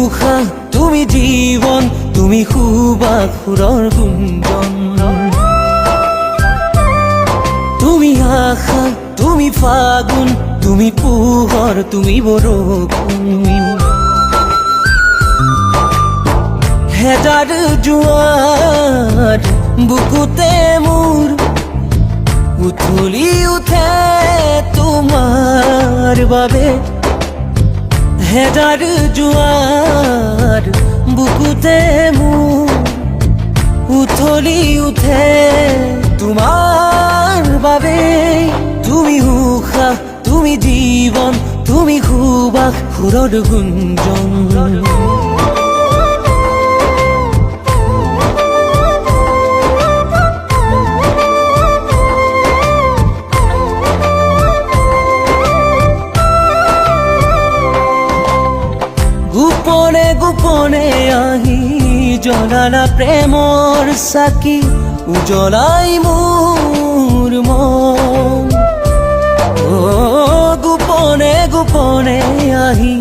উশাহ তুমি জীৱন তুমি সুবাস সুৰৰ গুঞ্জন তুমি আশা তুমি ফাগুন তুমি পোহৰ তুমি বৰষুণ হেজাৰ জোৱাৰ বুকুতে মোৰ উথলি উঠে তোমাৰ বাবে হেজাৰ জোৱাৰ বুকুতে মোৰ উথলি উঠে তোমাৰ বাবে তুমি উশাহ তুমি জীৱন তুমি সুবাস সুৰৰ গুঞ্জন গোপনে গোপনে আহি জ্বলালা প্ৰেমৰ চাকি উজ্বলাই মোৰ মন গোপনে গোপনে আহি